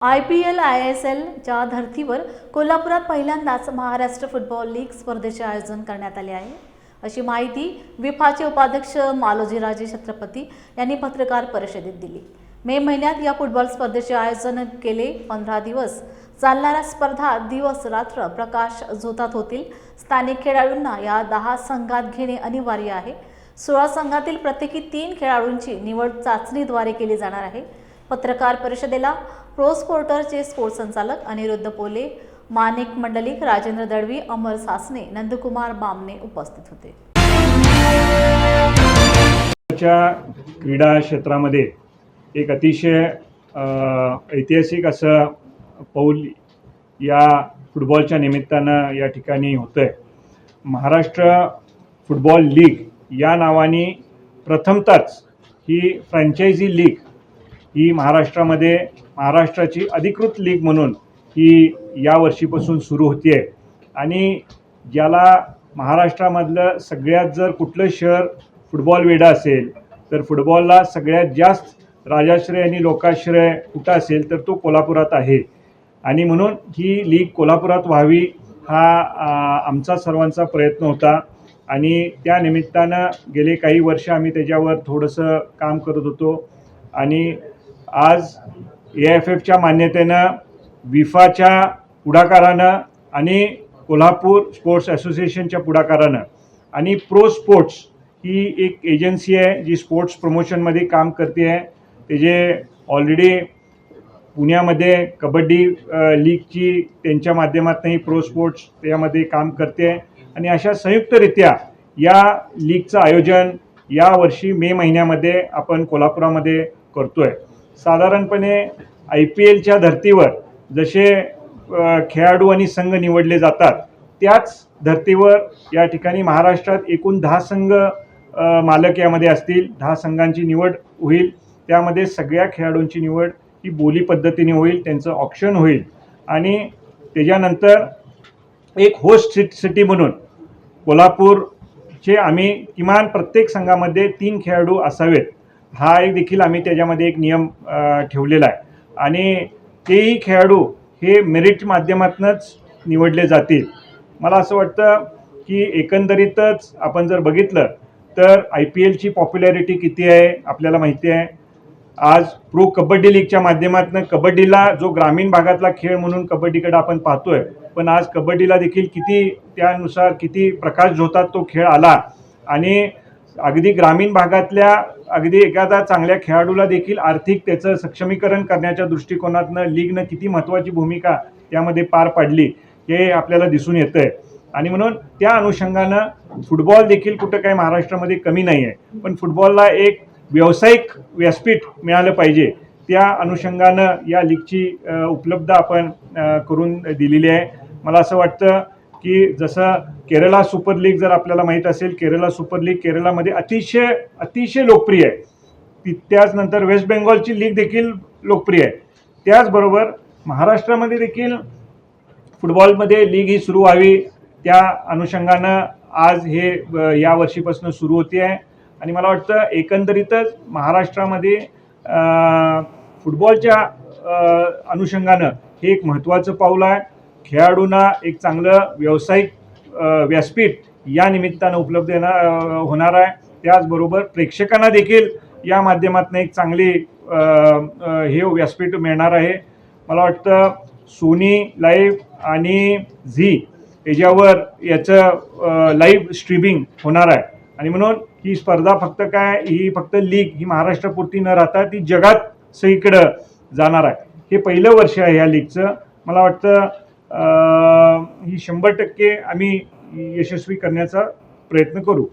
IPL-ISLच्या धर्तीवर कोल्हापुरात पहिल्यांदाच महाराष्ट्र फुटबॉल लीग स्पर्धेचे आयोजन करण्यात आले आहे, अशी माहिती विफाचे उपाध्यक्ष मालोजीराजे छत्रपती यांनी पत्रकार परिषदेत दिली। मे महिन्यात या फुटबॉल स्पर्धेचे आयोजन केले। 15 दिवस चालणाऱ्या स्पर्धा दिवस रात्र प्रकाश झोतात होतील। स्थानिक खेळाडूंना या 10 संघात घेणे अनिवार्य आहे। 16 संघातील प्रत्येकी 3 खेळाडूंची निवड चाचणीद्वारे केली जाणार आहे। पत्रकार परिषदेला प्रो स्पोर्टरचे स्पोर्ट्स संचालक अनिरुद्ध पोले, माणिक मंडलिक, राजेंद्र दळवी, अमर सासने, नंदकुमार बामणे उपस्थित होते। क्रीडा क्षेत्रामध्ये एक अतिशय ऐतिहासिक असं पाऊल या फुटबॉलच्या निमित्तानं या ठिकाणी होतंय। महाराष्ट्र फुटबॉल लीग या नावाने प्रथमतःच ही फ्रँचायझी लीग ही महाराष्ट्रामध्ये महाराष्ट्राची अधिकृत लीग म्हणून ही या वर्षीपासून सुरू होते आणि ज्याला महाराष्ट्रामधलं सगळ्यात जर कुठलं शहर फुटबॉल वेडा असेल तर फुटबॉलला सगळ्यात जास्त राजाश्रय आणि लोकाश्रय कुठं असेल तर तो कोल्हापुरात आहे आणि म्हणून ही लीग कोल्हापुरात व्हावी हा आमचा सर्वांचा प्रयत्न होता आणि त्या निमित्तानं गेले काही वर्ष आम्ही त्याच्यावर थोडंसं काम करत होतो आणि आज AIFFच्या मान्यतेनं विफाच्या पुढाकारानं आणि कोल्हापूर स्पोर्ट्स असोसिएशनच्या पुढाकारानं आणि प्रो स्पोर्ट्स ही एक एजन्सी आहे जी स्पोर्ट्स प्रमोशनमध्ये काम करते आहे। ते जे ऑलरेडी पुण्यामध्ये कबड्डी लीगची त्यांच्या माध्यमातूनही प्रो स्पोर्ट्स त्यामध्ये काम करते आणि अशा संयुक्तरित्या या लीगचं आयोजन यावर्षी मे महिन्यामध्ये आपण कोल्हापुरामध्ये करतोय। साधारणपणे IPLच्या धर्तीवर जसे खेळाडू आणि संघ निवडले जातात त्याच धर्तीवर या ठिकाणी महाराष्ट्रात एकूण 10 संघ मालक यामध्ये असतील। 10 संघांची निवड होईल। त्यामध्ये सगळ्या खेळाडूंची निवड ही बोली पद्धतीने होईल, त्यांचं ऑक्शन होईल आणि त्याच्यानंतर एक होस्ट सिटी म्हणून कोल्हापूरचे आम्ही किमान प्रत्येक संघामध्ये 3 खेळाडू असावेत हा एक देखील आम्ही त्याच्यामध्ये एक नियम ठेवलेला आहे आणि तेही खेळाडू हे मेरिट माध्यमातूनच निवडले जातील। मला असं वाटतं की एकंदरीतच आपण जर बघितलं तर IPLची पॉप्युलॅरिटी किती आहे आपल्याला माहिती आहे। आज प्रो कबड्डी लीगच्या माध्यमातून कबड्डीला जो ग्रामीण भागातला खेळ म्हणून कबड्डीकडे आपण पाहतोय, पण आज कबड्डीला देखील किती त्यानुसार किती प्रकाश झोतात तो खेळ आला आणि अगदी ग्रामीण भागातल्या अगदी एखादा चांगल्या खेळाडूला देखील आर्थिक त्याचं सक्षमीकरण करण्याच्या दृष्टिकोनातनं लीगनं किती महत्त्वाची भूमिका त्यामध्ये पार पाडली हे आपल्याला दिसून येतंय आणि म्हणून त्या अनुषंगानं फुटबॉल देखील कुठं काही महाराष्ट्रामध्ये कमी नाही आहे, पण फुटबॉलला एक व्यावसायिक व्यासपीठ मिळालं पाहिजे त्या अनुषंगानं या लीगची उपलब्ध आपण करून दिलेली आहे। मला असं वाटतं की जसं केरला सुपर लीग जर आपल्याला माहीत असेल, केरला सुपर लीग केरळामध्ये अतिशय लोकप्रिय आहे। त्याचनंतर वेस्ट बेंगॉलची लीग देखील लोकप्रिय आहे। त्याचबरोबर महाराष्ट्रामध्ये देखील फुटबॉलमध्ये लीग ही सुरू व्हावी त्या अनुषंगानं आज हे या वर्षीपासून सुरू होते आहे आणि मला वाटतं एकंदरीतच महाराष्ट्रामध्ये फुटबॉलच्या अनुषंगानं हे एक महत्त्वाचं पाऊल आहे। खेळाडूंना एक चांगलं व्यावसायिक व्यासपीठ या निमित्तानं उपलब्ध होणार आहे। त्याचबरोबर प्रेक्षकांना देखील या माध्यमातून एक चांगली हे व्यासपीठ मिळणार आहे। मला वाटतं सोनी लाईव्ह आणि झी याच्यावर याचं लाईव्ह स्ट्रीमिंग होणार आहे आणि म्हणून ही स्पर्धा फक्त ही फक्त लीग ही महाराष्ट्रापुरती न राहता ती जगात सगळीकडं जाणार आहे। हे पहिलं वर्ष आहे या लीगचं। मला वाटतं ही 100% आम्ही यशस्वी करण्याचा प्रयत्न करू।